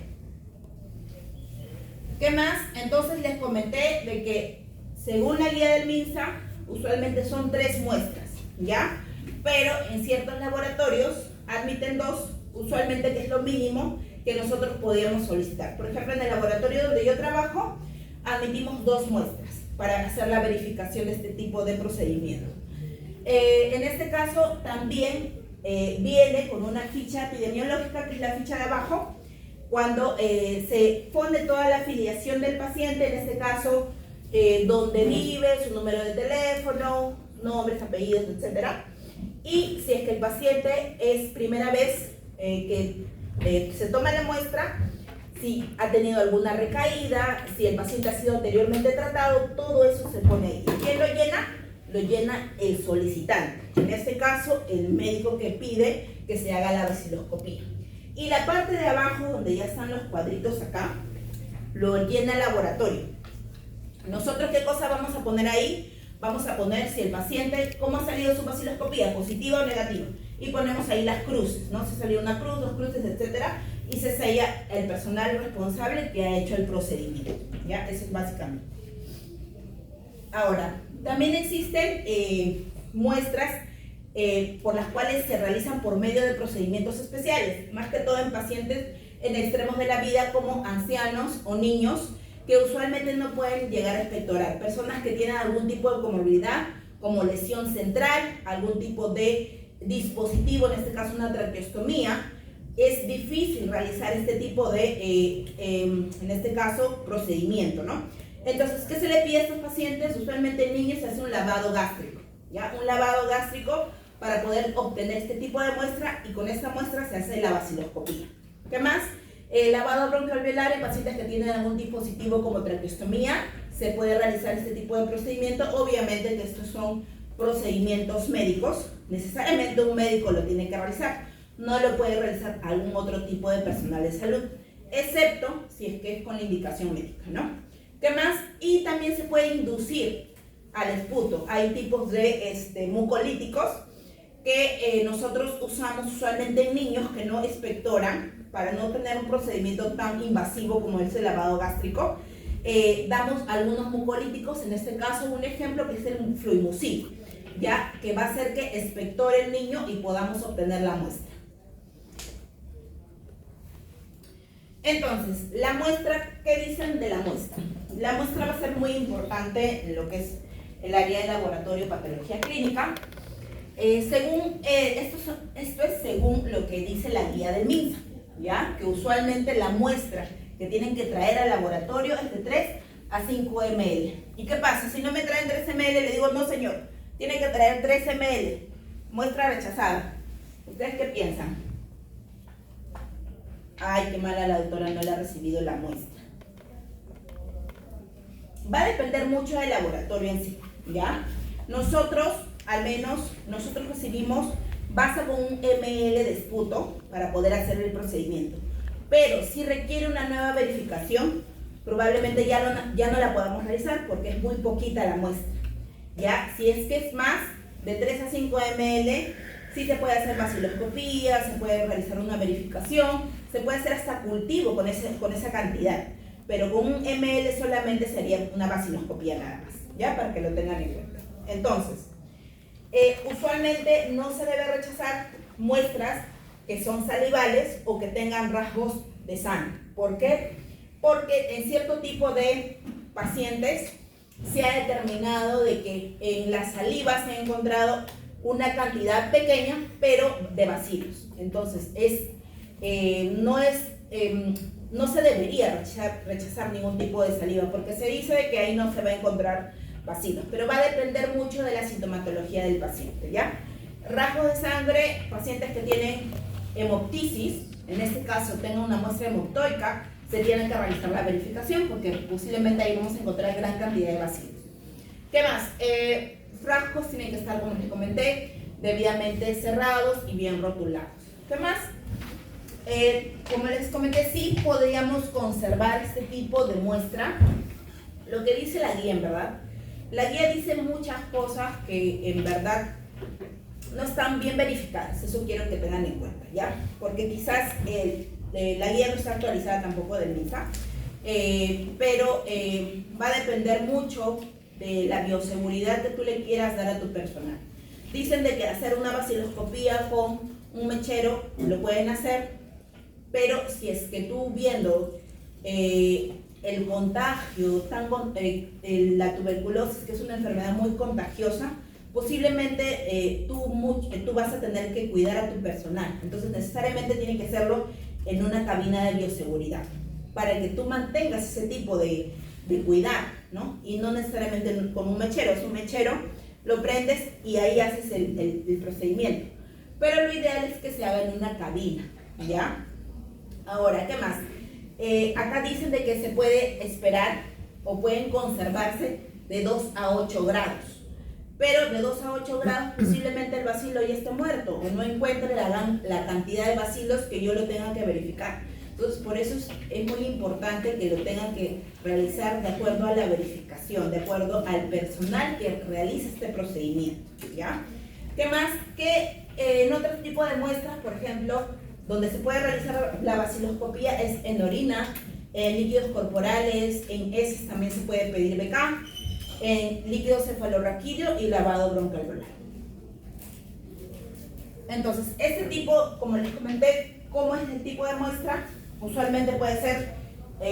¿Qué más? Entonces les comenté de que según la guía del MINSA, usualmente son 3 muestras, ¿ya? Pero en ciertos laboratorios admiten 2, usualmente que es lo mínimo que nosotros podíamos solicitar. Por ejemplo, en el laboratorio donde yo trabajo, admitimos 2 muestras para hacer la verificación de este tipo de procedimiento. En este caso también viene con una ficha epidemiológica, que es la ficha de abajo, cuando se pone toda la afiliación del paciente, en este caso, dónde vive, su número de teléfono, nombres, apellidos, etc. Y si es que el paciente es primera vez que se toma la muestra, si ha tenido alguna recaída, si el paciente ha sido anteriormente tratado, todo eso se pone ahí. ¿Quién lo llena? Lo llena el solicitante. En este caso, el médico que pide que se haga la vaciloscopía. Y la parte de abajo, donde ya están los cuadritos acá, lo llena el laboratorio. Nosotros, ¿qué cosa vamos a poner ahí? Vamos a poner si el paciente, cómo ha salido su vaciloscopía, positiva o negativa. Y ponemos ahí las cruces, ¿no? Si salió una cruz, 2 cruces, etcétera. Y se sella el personal responsable que ha hecho el procedimiento, ¿ya? Eso es básicamente. Ahora, también existen muestras por las cuales se realizan por medio de procedimientos especiales, más que todo en pacientes en extremos de la vida como ancianos o niños que usualmente no pueden llegar a expectorar, personas que tienen algún tipo de comorbilidad como lesión central, algún tipo de dispositivo, en este caso una traqueostomía. Es difícil realizar este tipo de, en este caso, procedimiento, ¿no? Entonces, ¿qué se le pide a estos pacientes? Usualmente en niños se hace un lavado gástrico, ¿ya? Un lavado gástrico para poder obtener este tipo de muestra, y con esta muestra se hace la vaciloscopía. ¿Qué más? Lavado broncoalveolar en pacientes que tienen algún dispositivo como traqueostomía, se puede realizar este tipo de procedimiento. Obviamente que estos son procedimientos médicos, necesariamente un médico lo tiene que realizar, no lo puede realizar algún otro tipo de personal de salud, excepto si es que es con la indicación médica, ¿no? ¿Qué más? Y también se puede inducir al esputo. Hay tipos de mucolíticos que nosotros usamos usualmente en niños que no expectoran, para no tener un procedimiento tan invasivo como es el lavado gástrico, damos algunos mucolíticos, en este caso un ejemplo que es el fluimucil, ya que va a hacer que expectore el niño y podamos obtener la muestra. Entonces, la muestra, ¿qué dicen de la muestra? La muestra va a ser muy importante en lo que es el área de laboratorio patología clínica. Esto es según lo que dice la guía del MINSA, ¿ya? Que usualmente la muestra que tienen que traer al laboratorio es de 3 a 5 ml. ¿Y qué pasa? Si no me traen 3 ml, le digo, no señor, tiene que traer 3 ml, muestra rechazada. ¿Ustedes qué piensan? Ay, qué mala la doctora, no le ha recibido la muestra. Va a depender mucho del laboratorio en sí, ¿ya? Nosotros, al menos, nosotros recibimos, basta con un ml de esputo para poder hacer el procedimiento. Pero si requiere una nueva verificación, probablemente ya no la podamos realizar porque es muy poquita la muestra, ¿ya? Si es que es más de 3 a 5 ml, sí se puede hacer vaciloscopía, se puede realizar una verificación, se puede hacer hasta cultivo con esa cantidad, pero con un ml solamente sería una vaciloscopía nada más, ¿ya? Para que lo tengan en cuenta. Entonces, usualmente no se debe rechazar muestras que son salivales o que tengan rasgos de sangre. ¿Por qué? Porque en cierto tipo de pacientes se ha determinado de que en la saliva se ha encontrado una cantidad pequeña, pero de bacilos. Entonces, no se debería rechazar ningún tipo de saliva, porque se dice de que ahí no se va a encontrar bacilos, pero va a depender mucho de la sintomatología del paciente, ¿ya? Rasgos de sangre, pacientes que tienen hemoptisis, en este caso tengan una muestra hemoptoica, se tiene que realizar la verificación, porque posiblemente ahí vamos a encontrar gran cantidad de bacilos. ¿Qué más? Frascos tienen que estar, como les comenté, debidamente cerrados y bien rotulados. ¿Qué más? Como les comenté, sí podríamos conservar este tipo de muestra. Lo que dice la guía, en verdad, la guía dice muchas cosas que en verdad no están bien verificadas. Eso quiero que tengan en cuenta, ¿ya? Porque quizás la guía no está actualizada tampoco del MINSA, pero va a depender mucho de la bioseguridad que tú le quieras dar a tu personal. Dicen de que hacer una vaciloscopía con un mechero lo pueden hacer, pero si es que tú viendo el contagio, la tuberculosis, que es una enfermedad muy contagiosa, posiblemente tú vas a tener que cuidar a tu personal. Entonces necesariamente tiene que hacerlo en una cabina de bioseguridad, para que tú mantengas ese tipo de cuidar, ¿no? Y no necesariamente con un mechero. Es un mechero, lo prendes y ahí haces el procedimiento. Pero lo ideal es que se haga en una cabina, ¿ya? Ahora, ¿qué más? Acá dicen de que se puede esperar o pueden conservarse de 2 a 8 grados. Pero de 2 a 8 grados posiblemente el bacilo ya esté muerto o no encuentre la cantidad de bacilos que yo lo tenga que verificar. Entonces, por eso es muy importante que lo tengan que realizar de acuerdo a la verificación, de acuerdo al personal que realiza este procedimiento, ¿ya? ¿Qué más? Que en otro tipo de muestras, por ejemplo, donde se puede realizar la vaciloscopía es en orina, en líquidos corporales, en heces también se puede pedir BK, en líquido cefalorraquídeo y lavado broncoalveolar. Entonces, este tipo, como les comenté, ¿cómo es el tipo de muestra? Usualmente puede ser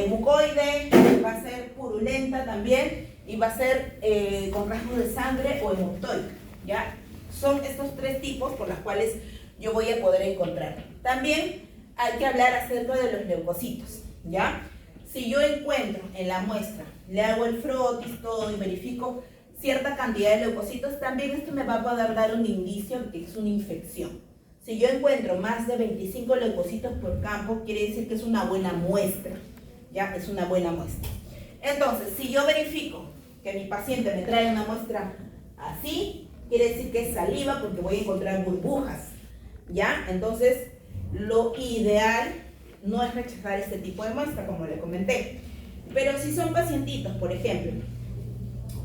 mucoide, va a ser purulenta también y va a ser con rasgos de sangre o hemoptoica, ¿ya? Son estos 3 tipos por los cuales yo voy a poder encontrar. También hay que hablar acerca de los leucocitos, ¿ya? Si yo encuentro en la muestra, le hago el frotis, todo y verifico cierta cantidad de leucocitos, también esto me va a poder dar un indicio de que es una infección. Si yo encuentro más de 25 leucocitos por campo, quiere decir que es una buena muestra, ¿ya? Es una buena muestra. Entonces, si yo verifico que mi paciente me trae una muestra así, quiere decir que es saliva porque voy a encontrar burbujas, ¿ya? Entonces, lo ideal no es rechazar este tipo de muestra, como le comenté. Pero si son pacientitos, por ejemplo,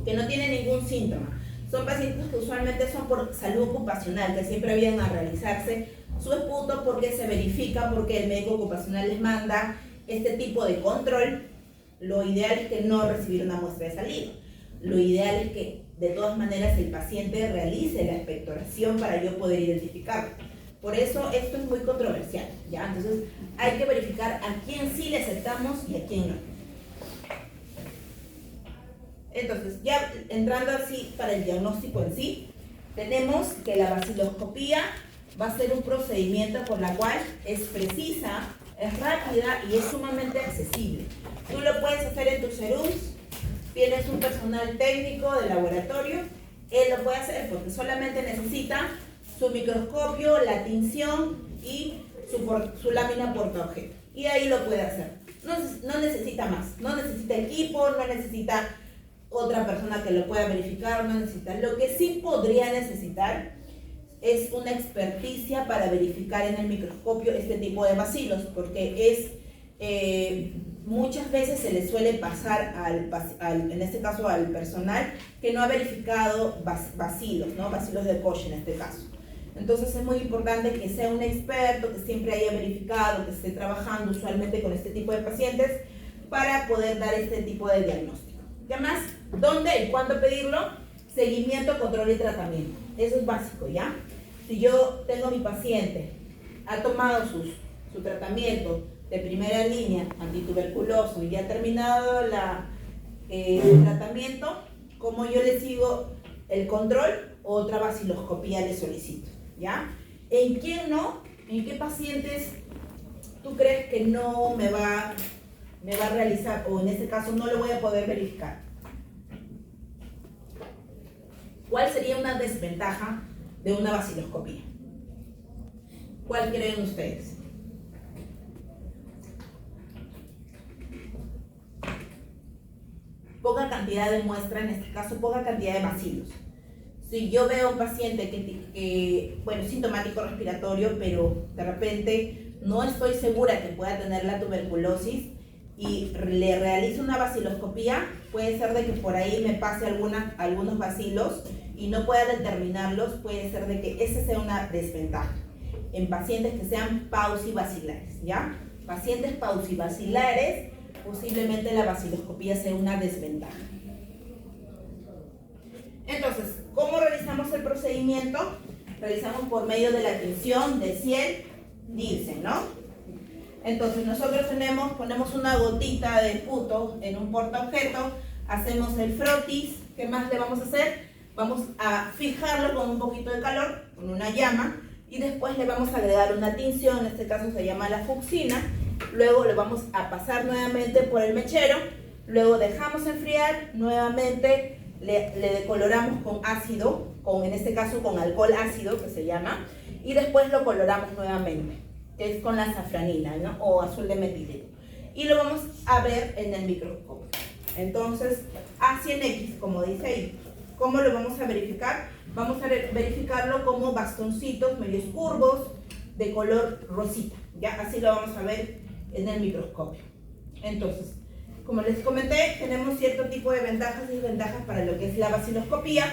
que no tienen ningún síntoma, son pacientes que usualmente son por salud ocupacional, que siempre vienen a realizarse su esputo porque se verifica, porque el médico ocupacional les manda este tipo de control. Lo ideal es que no recibir una muestra de saliva. Lo ideal es que de todas maneras el paciente realice la expectoración para yo poder identificarlo. Por eso esto es muy controversial, ¿ya? Entonces hay que verificar a quién sí le aceptamos y a quién no. Entonces, ya entrando así para el diagnóstico en sí, tenemos que la baciloscopía va a ser un procedimiento por la cual es precisa, es rápida y es sumamente accesible. Tú lo puedes hacer en tus serums, tienes un personal técnico de laboratorio, él lo puede hacer porque solamente necesita su microscopio, la tinción y su lámina portaobjeto. Y ahí lo puede hacer. No necesita más, no necesita equipo, no necesita otra persona que lo pueda verificar, no necesita. Lo que sí podría necesitar es una experticia para verificar en el microscopio este tipo de bacilos, porque muchas veces se le suele pasar en este caso al personal que no ha verificado bacilos, ¿no? Bacilos de Koch en este caso. Entonces es muy importante que sea un experto, que siempre haya verificado, que esté trabajando usualmente con este tipo de pacientes para poder dar este tipo de diagnóstico. ¿Qué más? ¿Dónde y cuándo pedirlo? Seguimiento, control y tratamiento. Eso es básico, ¿ya? Si yo tengo mi paciente, ha tomado su tratamiento de primera línea, antituberculoso, y ya ha terminado el tratamiento, ¿cómo yo le sigo el control? Otra baciloscopía le solicito, ¿ya? ¿En quién no? ¿En qué pacientes tú crees que no me va a realizar, o en este caso no lo voy a poder verificar? ¿Cuál sería una desventaja de una baciloscopía? ¿Cuál creen ustedes? Poca cantidad de muestra, en este caso poca cantidad de bacilos. Si yo veo a un paciente que sintomático respiratorio, pero de repente no estoy segura que pueda tener la tuberculosis y le realizo una baciloscopía, puede ser de que por ahí me pase algunos bacilos y no pueda determinarlos, puede ser de que esa sea una desventaja en pacientes que sean paucibacilares, ¿ya? Pacientes paucibacilares, posiblemente la baciloscopía sea una desventaja. Entonces, ¿cómo realizamos el procedimiento? Realizamos por medio de la tinción de Ciel Nielsen, ¿no? Entonces nosotros ponemos una gotita de esputo en un portaobjeto, hacemos el frotis. ¿Qué más le vamos a hacer? Vamos a fijarlo con un poquito de calor, con una llama, y después le vamos a agregar una tinción, en este caso se llama la fucsina. Luego lo vamos a pasar nuevamente por el mechero, luego dejamos enfriar, nuevamente le decoloramos con ácido, en este caso con alcohol ácido que se llama, y después lo coloramos nuevamente, que es con la safranina, ¿no? O azul de metileno, y lo vamos a ver en el microscopio. Entonces, A100X, como dice ahí. ¿Cómo lo vamos a verificar? Vamos a verificarlo como bastoncitos medios curvos de color rosita, ¿ya? Así lo vamos a ver en el microscopio. Entonces, como les comenté, tenemos cierto tipo de ventajas y desventajas para lo que es la baciloscopía.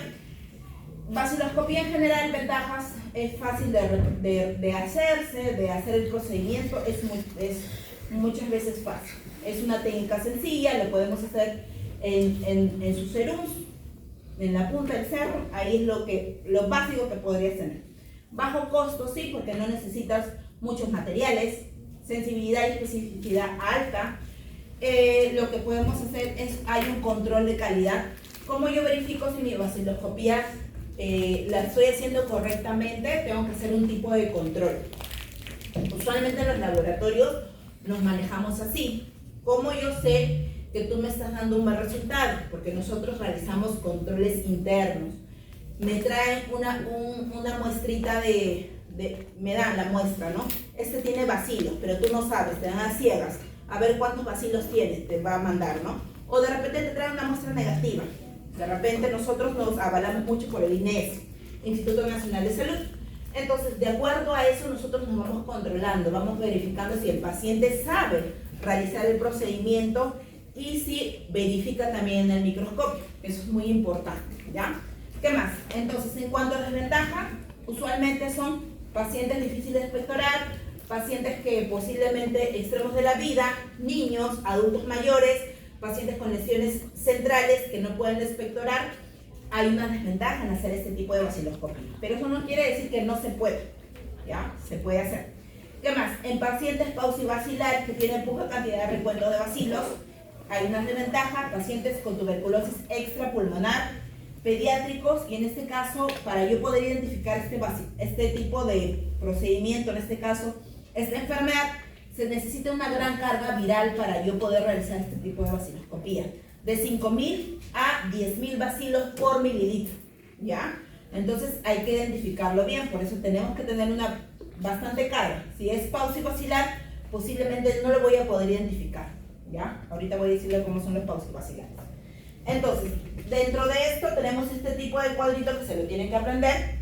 Baciloscopía en general, ventajas: es fácil de hacer el procedimiento, es muchas veces fácil. Es una técnica sencilla, lo podemos hacer en sus serums, en la punta del cerro, ahí es lo básico que podrías tener. Bajo costo, sí, porque no necesitas muchos materiales, sensibilidad y especificidad alta. Lo que podemos hacer hay un control de calidad. ¿Cómo yo verifico si mi baciloscopía la estoy haciendo correctamente? Tengo que hacer un tipo de control. Usualmente en los laboratorios nos manejamos así. ¿Cómo yo sé que tú me estás dando un buen resultado? Porque nosotros realizamos controles internos. Me traen una muestrita me dan la muestra, ¿no? Este tiene bacilos, pero tú no sabes, te dan a ciegas. A ver cuántos bacilos tienes, te va a mandar, ¿no? O de repente te traen una muestra negativa. De repente nosotros nos avalamos mucho por el INES, Instituto Nacional de Salud. Entonces, de acuerdo a eso, nosotros nos vamos controlando, vamos verificando si el paciente sabe realizar el procedimiento y si verifica también en el microscopio. Eso es muy importante, ¿ya? ¿Qué más? Entonces, en cuanto a desventaja, usualmente son pacientes difíciles de expectorar, pacientes que posiblemente extremos de la vida, niños, adultos mayores, pacientes con lesiones centrales que no pueden expectorar. Hay una desventaja en hacer este tipo de vaciloscopia, pero eso no quiere decir que no se puede, ¿ya? Se puede hacer. ¿Qué más? En pacientes pausibasilares que tienen poca cantidad de recuento de bacilos, hay una desventaja, pacientes con tuberculosis extrapulmonar, pediátricos, y en este caso, para yo poder identificar este tipo de procedimiento, en este caso, esta enfermedad, se necesita una gran carga viral para yo poder realizar este tipo de vaciloscopía, de 5.000 a 10.000 bacilos por mililitro, ¿ya? Entonces hay que identificarlo bien, por eso tenemos que tener una bastante carga. Si es pausivacilar, posiblemente no lo voy a poder identificar, ¿ya? Ahorita voy a decirle cómo son los pausivacilares. Entonces, dentro de esto tenemos este tipo de cuadrito que se lo tienen que aprender.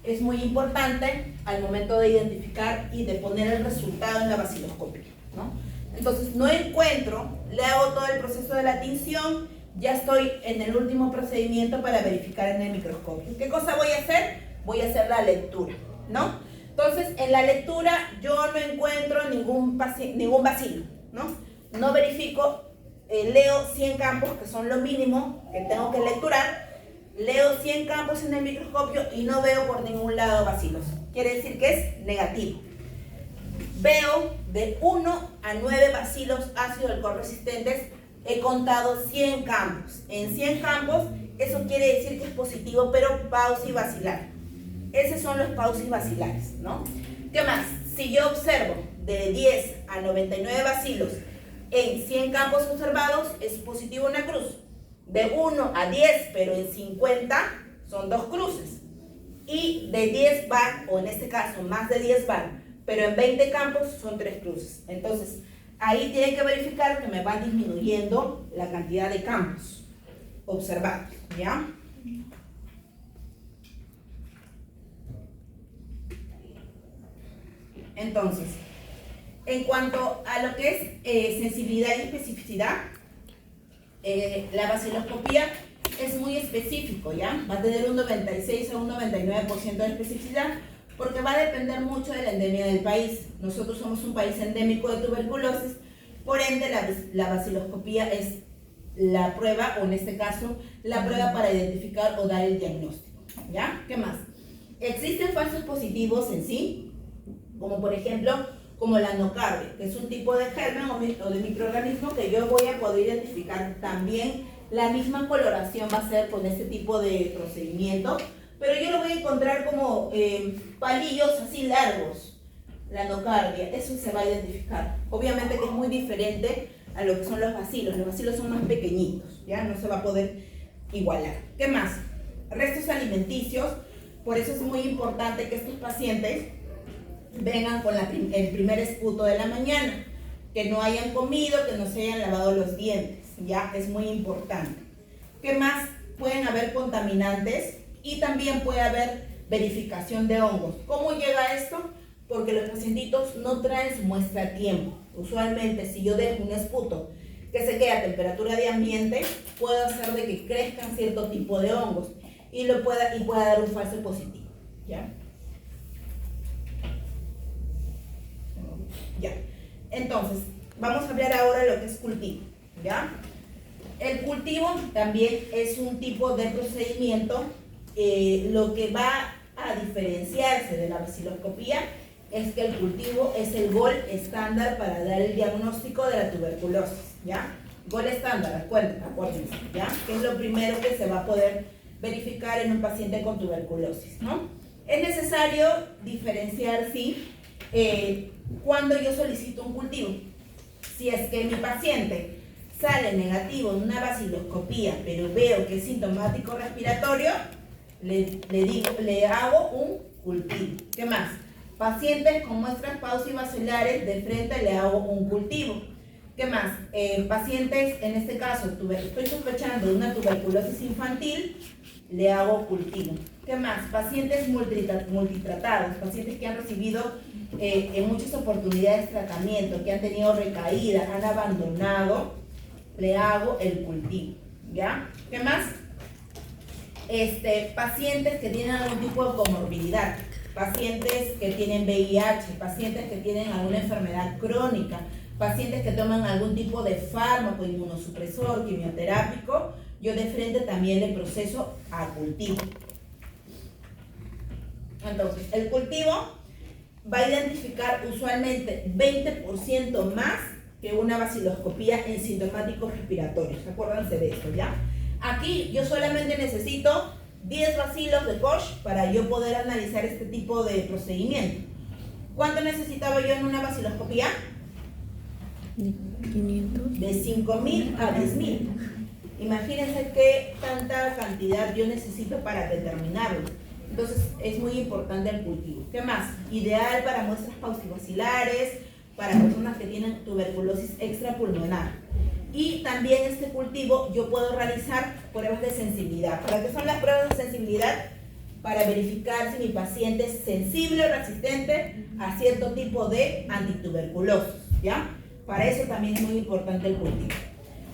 Es muy importante al momento de identificar y de poner el resultado en la vaciloscopia, ¿no? Entonces, no encuentro, le hago todo el proceso de la tinción, ya estoy en el último procedimiento para verificar en el microscopio. ¿Qué cosa voy a hacer? Voy a hacer la lectura, ¿no? Entonces, en la lectura yo no encuentro ningún bacilo, ¿no? No verifico, leo 100 campos, que son lo mínimo que tengo que lecturar. Leo 100 campos en el microscopio y no veo por ningún lado bacilos. Quiere decir que es negativo. Veo de 1 a 9 bacilos ácido alcohol resistentes. He contado 100 campos. En 100 campos, eso quiere decir que es positivo, pero pausivacilar. Esos son los pausivacilares, ¿no? ¿Qué más? Si yo observo de 10 a 99 bacilos en 100 campos observados, es positivo una cruz. De 1 a 10, pero en 50 son 2 cruces. Y de 10 bar, o en este caso más de 10 bar, pero en 20 campos son 3 cruces. Entonces, ahí tienen que verificar que me va disminuyendo la cantidad de campos observados, ¿ya? Entonces, en cuanto a lo que es sensibilidad y especificidad, la vaciloscopía es muy específico, ¿ya? Va a tener un 96 a un 99% de especificidad porque va a depender mucho de la endemia del país. Nosotros somos un país endémico de tuberculosis, por ende la vaciloscopía es la prueba, o en este caso, la prueba para identificar o dar el diagnóstico, ¿ya? ¿Qué más? Existen falsos positivos en sí, como por ejemplo, como la nocardia, que es un tipo de germen o de microorganismo que yo voy a poder identificar también. La misma coloración va a ser con este tipo de procedimiento, pero yo lo voy a encontrar como palillos así largos, la nocardia, eso se va a identificar. Obviamente que es muy diferente a lo que son los bacilos son más pequeñitos, ya no se va a poder igualar. ¿Qué más? Restos alimenticios, por eso es muy importante que estos pacientes vengan con el primer esputo de la mañana, que no hayan comido, que no se hayan lavado los dientes, ya es muy importante. ¿Qué más? Pueden haber contaminantes y también puede haber verificación de hongos. ¿Cómo llega esto? Porque los pacientitos no traen su muestra a tiempo. Usualmente, si yo dejo un esputo que se queda a temperatura de ambiente, puedo hacer de que crezcan cierto tipo de hongos y pueda dar un falso positivo, ¿ya? Ya. Entonces, vamos a hablar ahora de lo que es cultivo, ¿ya? El cultivo también es un tipo de procedimiento. Lo que va a diferenciarse de la vaciloscopía es que el cultivo es el gol estándar para dar el diagnóstico de la tuberculosis, ¿ya? Gol estándar, acuérdense, ¿ya? Que es lo primero que se va a poder verificar en un paciente con tuberculosis, ¿no? Es necesario diferenciar, sí, cuando yo solicito un cultivo. Si es que mi paciente sale negativo en una vaciloscopía, pero veo que es sintomático respiratorio, le hago un cultivo. ¿Qué más? Pacientes con muestras pausivacilares de frente le hago un cultivo. ¿Qué más? Pacientes, en este caso, estoy sospechando de una tuberculosis infantil, le hago cultivo. ¿Qué más? Pacientes multitratados, pacientes que han recibido en muchas oportunidades tratamiento, que han tenido recaídas, han abandonado, le hago el cultivo, ¿ya? ¿Qué más? pacientes que tienen algún tipo de comorbilidad, pacientes que tienen VIH, pacientes que tienen alguna enfermedad crónica, pacientes que toman algún tipo de fármaco inmunosupresor, quimioterápico, yo de frente también le proceso a cultivo. Entonces, el cultivo va a identificar usualmente 20% más que una vaciloscopía en sintomáticos respiratorios. Acuérdense de esto, ¿ya? Aquí yo solamente necesito 10 bacilos de Koch para yo poder analizar este tipo de procedimiento. ¿Cuánto necesitaba yo en una vaciloscopía? 500. De 5.000 a 10.000. Imagínense qué tanta cantidad yo necesito para determinarlo. Entonces es muy importante el cultivo. ¿Qué más? Ideal para muestras paucivacilares, para personas que tienen tuberculosis extrapulmonar. Y también este cultivo yo puedo realizar pruebas de sensibilidad. ¿Para qué son las pruebas de sensibilidad? Para verificar si mi paciente es sensible o resistente a cierto tipo de antituberculosis, ¿ya? Para eso también es muy importante el cultivo.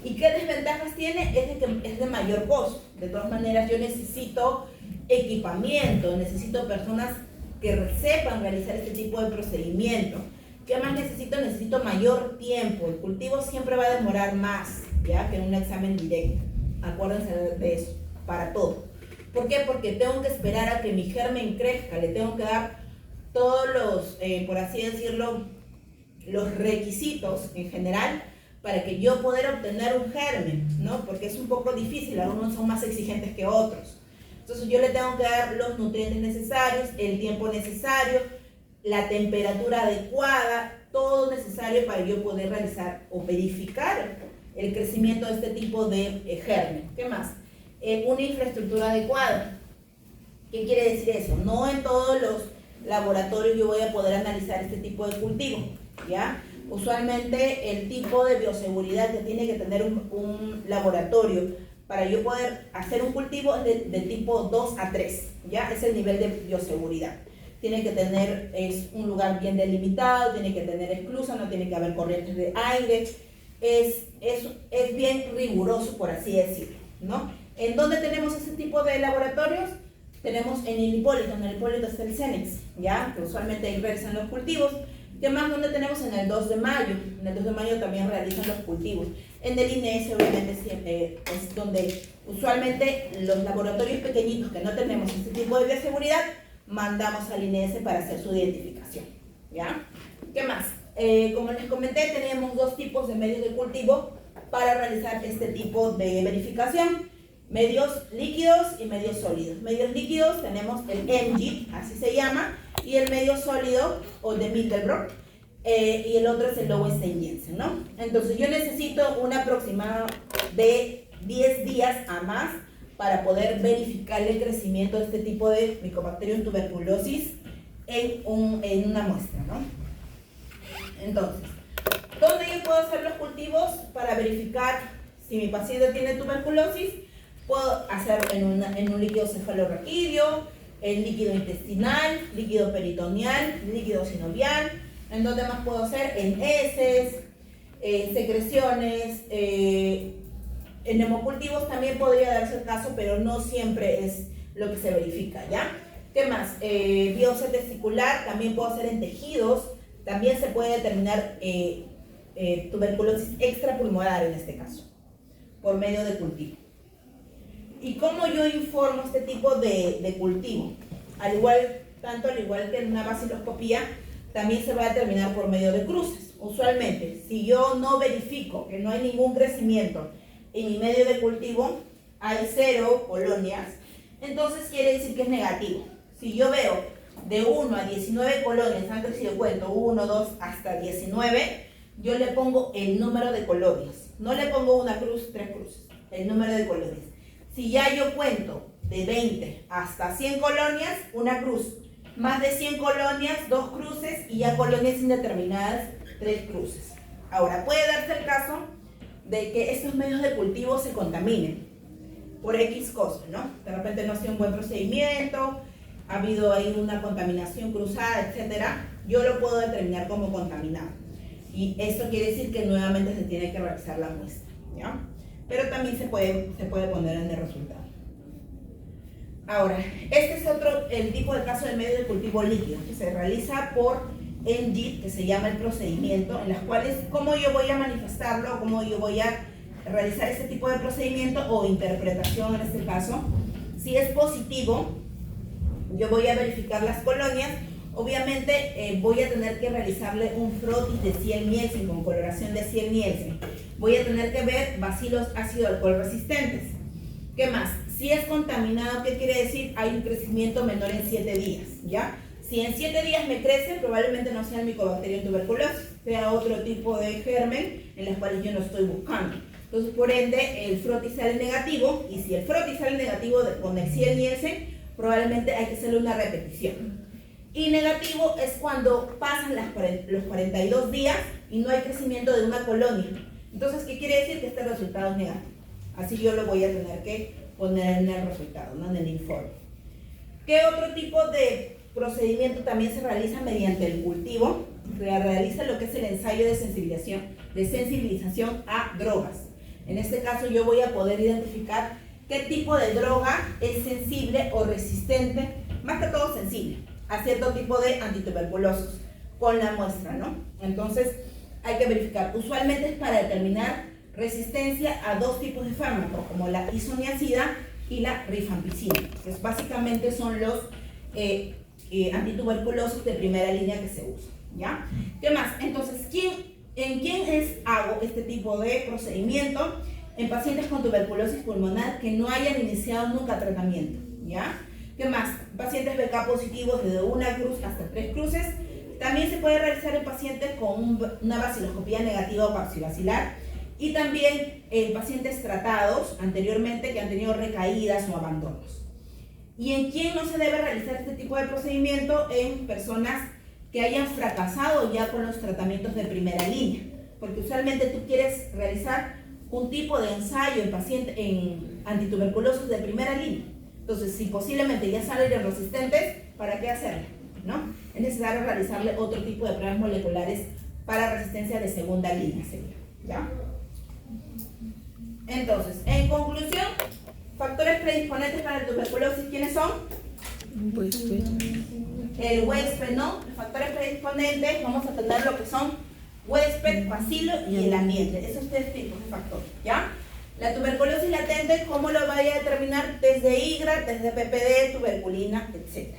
¿Y qué desventajas tiene? Es de que es de mayor costo. De todas maneras, yo necesito equipamiento, necesito personas que sepan realizar este tipo de procedimiento. ¿Qué más necesito? Necesito mayor tiempo. El cultivo siempre va a demorar más, ¿ya? Que un examen directo. Acuérdense de eso, para todo. ¿Por qué? Porque tengo que esperar a que mi germen crezca, le tengo que dar todos los, por así decirlo, los requisitos en general para que yo pueda obtener un germen, ¿no? Porque es un poco difícil, algunos son más exigentes que otros. Entonces yo le tengo que dar los nutrientes necesarios, el tiempo necesario, la temperatura adecuada, todo necesario para yo poder realizar o verificar el crecimiento de este tipo de germen. ¿Qué más? Una infraestructura adecuada. ¿Qué quiere decir eso? No en todos los laboratorios yo voy a poder analizar este tipo de cultivo, ¿ya? Usualmente el tipo de bioseguridad que tiene que tener un laboratorio para yo poder hacer un cultivo es de tipo 2 a 3, ¿ya? Es el nivel de bioseguridad. Tiene que tener un lugar bien delimitado, tiene que tener esclusa, no tiene que haber corrientes de aire. Es bien riguroso, por así decirlo, ¿no? ¿En dónde tenemos ese tipo de laboratorios? Tenemos en el Hipólito está el CENEX, ¿ya? Que usualmente ahí realizan los cultivos. ¿Qué más? ¿Dónde tenemos? En el 2 de mayo. En el 2 de mayo también realizan los cultivos. En el INES, obviamente, es donde usualmente los laboratorios pequeñitos que no tenemos este tipo de bioseguridad, mandamos al INES para hacer su identificación, ¿ya? ¿Qué más? Como les comenté, tenemos dos tipos de medios de cultivo para realizar este tipo de verificación. Medios líquidos y medios sólidos. Medios líquidos tenemos el MGIP, así se llama, y el medio sólido, o de Mildelbrock, y el otro es el Lowenstein-Jensen, ¿no? Entonces yo necesito un aproximado de 10 días a más para poder verificar el crecimiento de este tipo de Mycobacterium tuberculosis en una muestra, ¿no? Entonces, ¿dónde yo puedo hacer los cultivos para verificar si mi paciente tiene tuberculosis? Puedo hacer en un líquido cefalorraquídeo, en líquido intestinal, líquido peritoneal, líquido sinovial. ¿En dónde más puedo hacer? En heces, secreciones, en hemocultivos también podría darse el caso, pero no siempre es lo que se verifica, ¿ya? ¿Qué más? Biopsia testicular, también puedo hacer en tejidos, también se puede determinar tuberculosis extrapulmonar en este caso, por medio de cultivo. ¿Y cómo yo informo este tipo de cultivo? Tanto al igual que en una vaciloscopía, también se va a determinar por medio de cruces. Usualmente, si yo no verifico que no hay ningún crecimiento en mi medio de cultivo, hay 0 colonias, entonces quiere decir que es negativo. Si yo veo de 1 a 19 colonias han crecido, cuento 1, 2, hasta 19, yo le pongo el número de colonias. No le pongo una cruz, 3 cruces, el número de colonias. Si ya yo cuento de 20 hasta 100 colonias, una cruz. Más de 100 colonias, 2 cruces, y ya colonias indeterminadas, 3 cruces. Ahora, puede darse el caso de que estos medios de cultivo se contaminen por X cosas, ¿no? De repente no ha sido un buen procedimiento, ha habido ahí una contaminación cruzada, etcétera. Yo lo puedo determinar como contaminado. Y esto quiere decir que nuevamente se tiene que realizar la muestra, ¿ya? Pero también se puede poner en el resultado. Ahora, este es el tipo de caso de medio de cultivo líquido que se realiza por NGIT, que se llama el procedimiento, en las cuales cómo yo voy a manifestarlo, cómo yo voy a realizar este tipo de procedimiento o interpretación en este caso. Si es positivo, yo voy a verificar las colonias. Obviamente voy a tener que realizarle un frotis de Ciel-Nielsen con coloración de Ciel-Nielsen. Voy a tener que ver bacilos ácido alcohol resistentes. ¿Qué más? Si es contaminado, ¿qué quiere decir? Hay un crecimiento menor en 7 días, ¿ya? Si en 7 días me crece, probablemente no sea el Mycobacterium tuberculosis, sea otro tipo de germen en los cuales yo no estoy buscando. Entonces, por ende, el frotis sale negativo, y si el frotis sale negativo con el Ciel-Nielsen, probablemente hay que hacerle una repetición. Y negativo es cuando pasan los 42 días y no hay crecimiento de una colonia. Entonces, ¿qué quiere decir? Que este resultado es negativo. Así yo lo voy a tener que poner en el resultado, no en el informe. ¿Qué otro tipo de procedimiento también se realiza mediante el cultivo? Se realiza lo que es el ensayo de sensibilización a drogas. En este caso yo voy a poder identificar qué tipo de droga es sensible o resistente, más que todo sensible, a cierto tipo de antituberculosos con la muestra, ¿no? Entonces hay que verificar. Usualmente es para determinar resistencia a 2 tipos de fármacos, como la isoniazida y la rifampicina, que básicamente son los antituberculosos de primera línea que se usan, ¿ya? ¿Qué más? Entonces, ¿en quién hago este tipo de procedimiento? En pacientes con tuberculosis pulmonar que no hayan iniciado nunca tratamiento, ¿ya? ¿Qué más? Pacientes BK positivos desde 1 cruz hasta 3 cruces. También se puede realizar en pacientes con una baciloscopía negativa o paxibacilar, y también en pacientes tratados anteriormente que han tenido recaídas o abandonos. ¿Y en quién no se debe realizar este tipo de procedimiento? En personas que hayan fracasado ya con los tratamientos de primera línea, porque usualmente tú quieres realizar un tipo de ensayo en antituberculosis de primera línea. Entonces, si posiblemente ya salen resistentes, ¿para qué hacerlo? ¿No? Es necesario realizarle otro tipo de pruebas moleculares para resistencia de segunda línea, ¿ya? Entonces, en conclusión, factores predisponentes para la tuberculosis, ¿quiénes son? El huésped, ¿no? Los factores predisponentes, vamos a tener lo que son huésped, bacilo y el ambiente. Esos 3 tipos de factores, ¿ya? La tuberculosis latente, ¿cómo lo vaya a determinar? Test de IGRA, test de PPD, tuberculina, etc.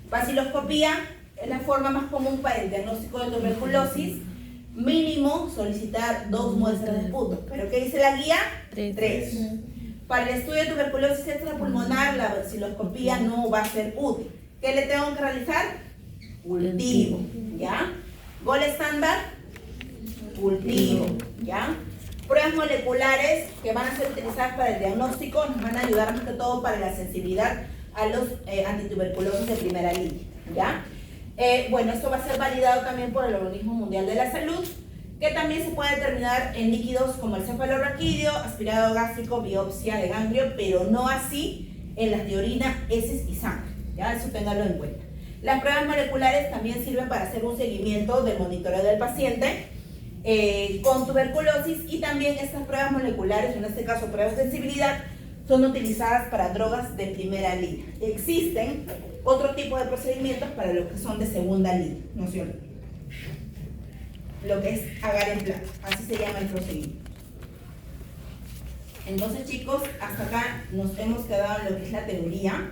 Baciloscopía es la forma más común para el diagnóstico de tuberculosis. Mínimo solicitar 2 muestras de sputo. ¿Pero qué dice la guía? 3. Para el estudio de tuberculosis extrapulmonar, la baciloscopía no va a ser útil. ¿Qué le tengo que realizar? Cultivo, ¿ya? Gol estándar, cultivo, ¿ya? Pruebas moleculares que van a ser utilizadas para el diagnóstico nos van a ayudar más que todo para la sensibilidad a los antituberculosis de primera línea, ¿ya? Bueno, esto va a ser validado también por el Organismo Mundial de la Salud, que también se puede determinar en líquidos como el cefalorraquídeo, aspirado gástrico, biopsia de ganglio, pero no así en las de orina, heces y sangre, ¿ya? Eso téngalo en cuenta. Las pruebas moleculares también sirven para hacer un seguimiento del monitoreo del paciente con tuberculosis, y también estas pruebas moleculares, en este caso pruebas de sensibilidad, son utilizadas para drogas de primera línea. Existen otro tipo de procedimientos para los que son de segunda línea, ¿no es cierto? Lo que es agar en plato, así se llama el procedimiento. Entonces, chicos, hasta acá nos hemos quedado en lo que es la teoría.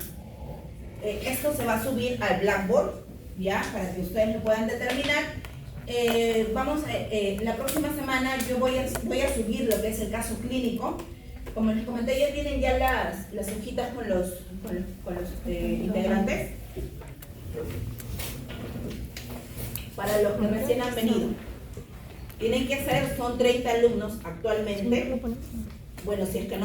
Esto se va a subir al Blackboard, ya, para que ustedes lo puedan determinar. La próxima semana yo voy a subir lo que es el caso clínico. Como les comenté, ya tienen ya las hojitas con los integrantes. Para los que recién han venido. Tienen que ser, son 30 alumnos actualmente. Bueno, si es que no.